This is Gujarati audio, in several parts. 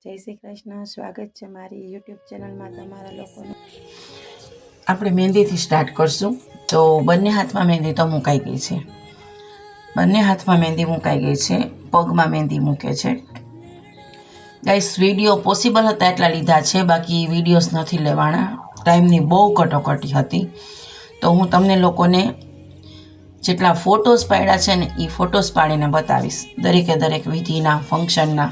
જય શ્રી કૃષ્ણ. સ્વાગત છે મારી યુટ્યુબ ચેનલમાં તમારા લોકોનું. આપણે મહેંદીથી સ્ટાર્ટ કરશું. તો બંને હાથમાં મહેંદી તો મુકાઈ ગઈ છે. બંને હાથમાં મહેંદી મુકાઈ ગઈ છે. પગમાં મહેંદી મૂકે છે. ગાઈસ, વિડીયો પોસિબલ હતા એટલા લીધા છે, બાકી વિડીયોઝ નથી લેવાના. ટાઈમની બહુ કટોકટી હતી. તો હું તમને લોકોને જેટલા ફોટોઝ પાડ્યા છે ને એ ફોટોઝ પાડીને બતાવીશ, દરેકે દરેક વિધિના, ફંક્શનના,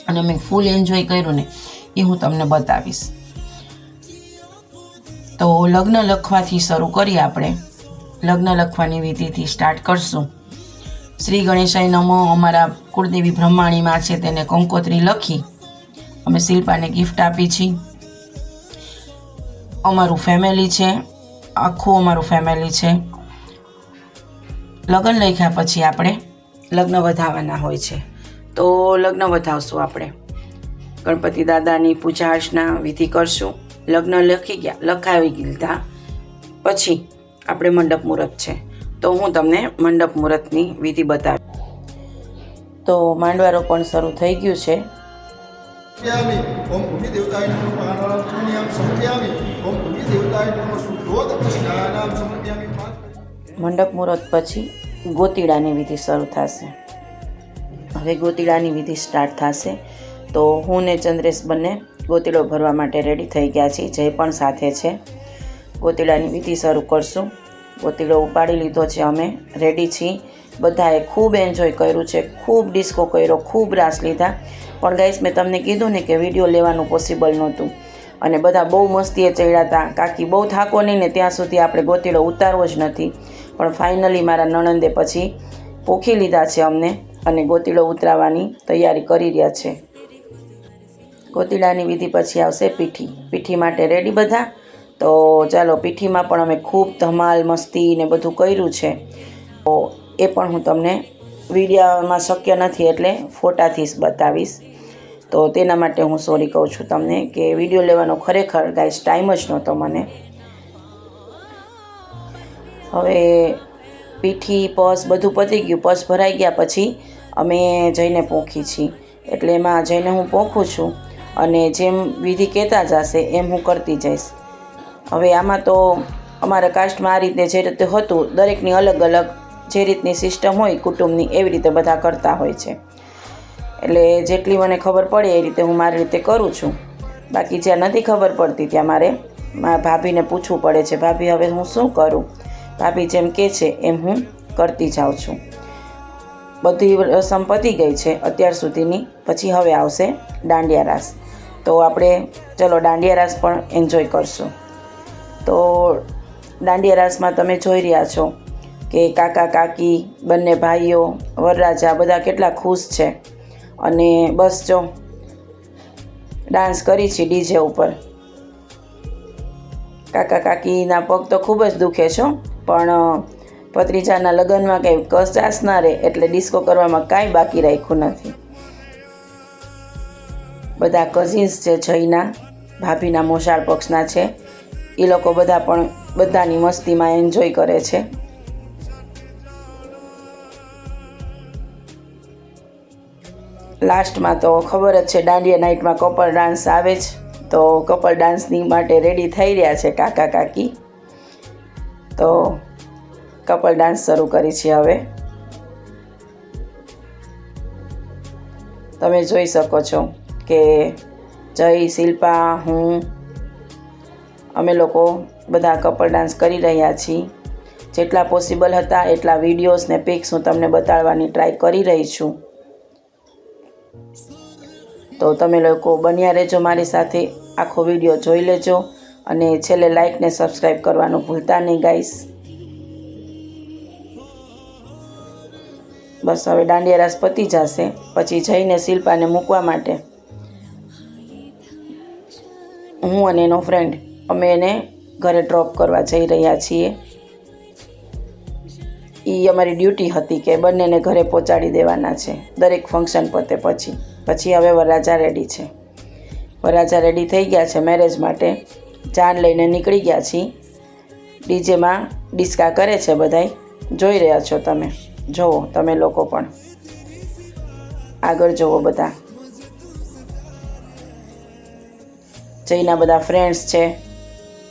અને મેં ફૂલ એન્જોય કર્યું ને એ હું તમને બતાવીશ. તો લગ્ન લખવાથી શરૂ કરીએ. આપણે લગ્ન લખવાની વિધિથી સ્ટાર્ટ કરશું. શ્રી ગણેશાય નમો. અમારા કુળદેવી બ્રહ્માણીમાં છે તેને કંકોત્રી લખી અમે શિલ્પાને ગિફ્ટ આપી છે. અમારું ફેમિલી છે, આખું અમારું ફેમિલી છે. લગ્ન લખ્યા પછી આપણે લગ્ન વધાવવાના હોય છે. તો લગ્ન વધાવશું. આપણે ગણપતિ દાદાની પૂજા અર્ચના વિધિ કરશું. લગ્ન લખી ગયા, લખાવી લીધા પછી આપણે મંડપ મુહૂર્ત છે, તો હું તમને મંડપ મુહૂર્તની વિધિ બતાવી. તો માંડવારો પણ શરૂ થઈ ગયું છે. મંડપ મુહૂર્ત પછી ગોતીડાની વિધિ શરૂ થશે. હવે ગોતીડાની વિધિ સ્ટાર્ટ થશે. તો હું ને ચંદ્રેશ બંને ગોતીડો ભરવા માટે રેડી થઈ ગયા છીએ. જય પણ સાથે છે. ગોતીડાની વિધિ શરૂ કરશું. ગોતીડો ઉપાડી લીધો છે, અમે રેડી છીએ. બધાએ ખૂબ એન્જોય કર્યું છે, ખૂબ ડિસ્કો કર્યો, ખૂબ રાસ લીધા. પણ ગાઈસ, મેં તમને કીધું ને કે વિડીયો લેવાનું પોસિબલ નહોતું, અને બધા બહુ મસ્તીએ ચડ્યા હતા. કાકી બહુ થાકો નહીં ને ત્યાં સુધી આપણે ગોતીડો ઉતારવો જ નથી. પણ ફાઇનલી મારા નણંદે પછી પોખી લીધા છે અમને, અને ગોતીડો ઉતરાવવાની તૈયારી કરી રહ્યા છે. ગોતીડાની વિધિ પછી આવશે પીઠી. પીઠી માટે રેડી બધા? તો ચાલો, પીઠીમાં પણ અમે ખૂબ ધમાલ મસ્તી ને બધું કર્યું છે. તો એ પણ હું તમને વિડીયોમાં શક્ય નથી એટલે ફોટાથી જ બતાવીશ. તો તેના માટે હું સોરી કહું છું તમને કે વિડીયો લેવાનો ખરેખર ગાઈસ ટાઈમ જ નહોતો મને. હવે પીઠી, પસ બધું પતી ગયું. પસ ભરાઈ ગયા પછી અમે જઈને પોખી છીએ. એટલે એમાં જઈને હું પોખું છું, અને જેમ વિધિ કહેતા જશે એમ હું કરતી જઈશ. હવે આમાં તો અમારા કાસ્ટમાં આ રીતે જે રીતે હતું, દરેકની અલગ અલગ જે રીતની સિસ્ટમ હોય કુટુંબની, એવી રીતે બધા કરતા હોય છે. એટલે જેટલી મને ખબર પડે એ રીતે હું મારી રીતે કરું છું. બાકી જ્યાં નથી ખબર પડતી ત્યાં મારે મારા ભાભીને પૂછવું પડે છે, ભાભી હવે હું શું કરું? ભાભી જેમ કહે છે એમ હું કરતી જાઉં છું. બધી રસમ પતી ગઈ છે અત્યાર સુધીની. પછી હવે આવશે દાંડિયા રાસ. તો આપણે ચલો દાંડિયા રાસ પણ એન્જોય કરશું. તો દાંડિયા રાસમાં તમે જોઈ રહ્યા છો કે કાકા કાકી, બંને ભાઈઓ, વરરાજા બધા કેટલા ખુશ છે. અને બસ જો ડાન્સ કરી છે ડીજે ઉપર. કાકા કાકીના પગ તો ખૂબ જ દુખે છે, પણ ભત્રીજાના લગ્નમાં કંઈ કચાશ ના રહે એટલે ડિસ્કો કરવામાં કાંઈ બાકી રાખ્યું નથી. બધા કઝિન્સ છે, જયના ભાભીના મોસાળ પક્ષના છે, એ લોકો બધા પણ બધાની મસ્તીમાં એન્જોય કરે છે. લાસ્ટમાં તો ખબર જ છે દાંડિયા નાઇટમાં કપલ ડાન્સ આવે જ. તો કપલ ડાન્સની માટે રેડી થઈ રહ્યા છે કાકા કાકી. તો કપલ ડાન્સ શરૂ કરી છે. હવે તમે જોઈ શકો છો કે જય, શિલ્પા, હું, અમે લોકો બધા કપલ ડાન્સ કરી રહ્યા છીએ. જેટલા પોસિબલ હતા એટલા વિડીયોઝ ને પિક્સ હું તમને બતાડવાની ટ્રાય કરી રહી છું. તો તમે લોકો બન્યા રહેજો મારી સાથે, આખો વિડીયો જોઈ લેજો, અને છેલ્લે લાઈક ને સબસ્ક્રાઈબ કરવાનું ભૂલતા નહીં ગાઈસ. બસ હવે દાંડિયા રાસ પતી જશે પછી જઈને શિલ્પાને મૂકવા માટે હું અને એનો ફ્રેન્ડ અમે એને ઘરે ડ્રોપ કરવા જઈ રહ્યા છીએ. એ અમારી ડ્યુટી હતી કે બંનેને ઘરે પહોંચાડી દેવાના છે દરેક ફંક્શન પતે પછી. પછી હવે વરરાજા રેડી છે. વરરાજા રેડી થઈ ગયા છે મેરેજ માટે. જાન લઈને નીકળી ગયા છીએ. ડીજેમાં ડિસ્કા કરે છે બધાય, જોઈ રહ્યા છો તમે. જુઓ તમે લોકો પણ આગળ જુઓ બધા. જયના બધા ફ્રેન્ડ્સ છે,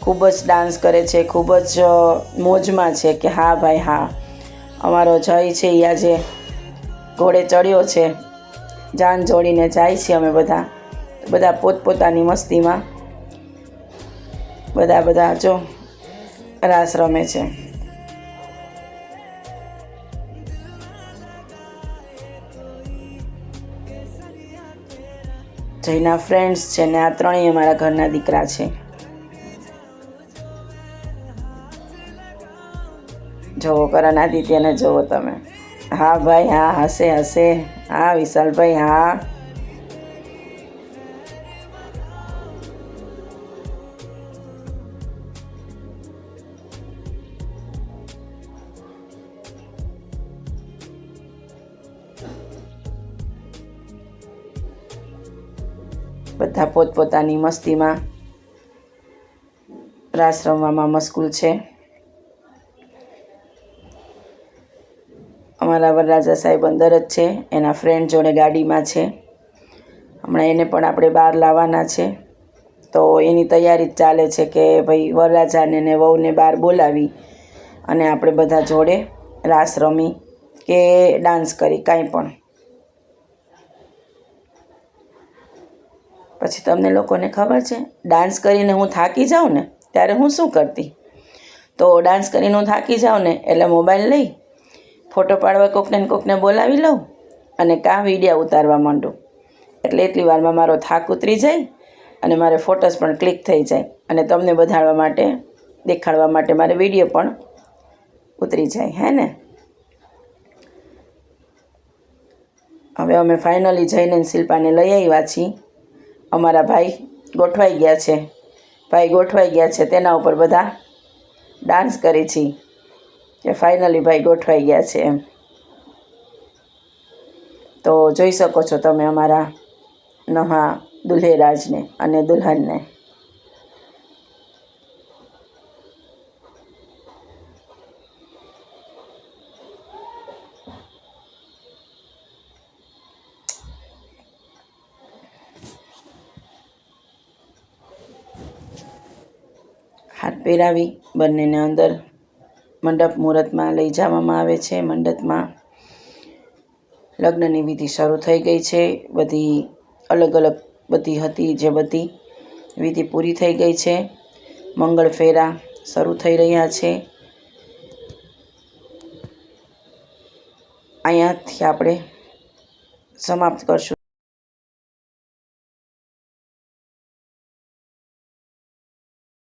ખૂબ જ ડાન્સ કરે છે, ખૂબ જ મોજમાં છે કે હા ભાઈ હા, અમારો જય છે એ આજે ઘોડે ચડ્યો છે, જાન જોડીને જાય છે. અમે બધા પોતપોતાની મસ્તીમાં બધા જો રાસ રમે છે. જયના ફ્રેન્ડ્સ છે ને આ ત્રણેય અમારા ઘરના દીકરા છે. જોવો કરણ આદિત્યને જોવો તમે. હા ભાઈ હા, હસે હસે. હા વિશાલભાઈ હા. બધા પોતપોતાની મસ્તીમાં રાસ રમવામાં મશગુલ છે. અમારા વરરાજા સાહેબ અંદર જ છે, એના ફ્રેન્ડ જોડે ગાડીમાં છે. હમણાં એને પણ આપણે બહાર લાવવાના છે, તો એની તૈયારી જ ચાલે છે કે ભાઈ વરરાજાને ને વહુને બહાર બોલાવી અને આપણે બધા જોડે રાસ રમી કે ડાન્સ કરી કાંઈ પણ. પછી તમને લોકોને ખબર છે, ડાન્સ કરીને હું થાકી જાઉં ને ત્યારે હું શું કરતી? તો ડાન્સ કરીને હું થાકી જાઉં ને એટલે મોબાઈલ લઈ ફોટો પાડવા કોકને બોલાવી લઉં અને કાં વિડીયો ઉતારવા માંડું. એટલે એટલી વારમાં મારો થાક ઉતરી જાય અને મારે ફોટોસ પણ ક્લિક થઈ જાય અને તમને દેખાડવા માટે મારે વિડીયો પણ ઉતરી જાય, હે ને? હવે અમે ફાઇનલી જઈને શિલ્પાને લઈ આવ્યા છીએ. અમારા ભાઈ ગોઠવાઈ ગયા છે, તેના ઉપર બધા ડાન્સ કરી છે કે ફાઇનલી ભાઈ ગોઠવાઈ ગયા છે એમ. તો જોઈ શકો છો તમે અમારા નવા દુલ્હેરાજને અને દુલ્હનને. હાથ પહેરાવી બંનેને અંદર મંડપ મુહૂર્તમાં લઈ જવામાં આવે છે. મંડપમાં લગ્નની વિધિ શરૂ થઈ ગઈ છે. બધી અલગ અલગ બધી હતી જે બધી વિધિ પૂરી થઈ ગઈ છે. મંગળ ફેરા શરૂ થઈ રહ્યા છે. અહીંયાથી આપણે સમાપ્ત કરશું.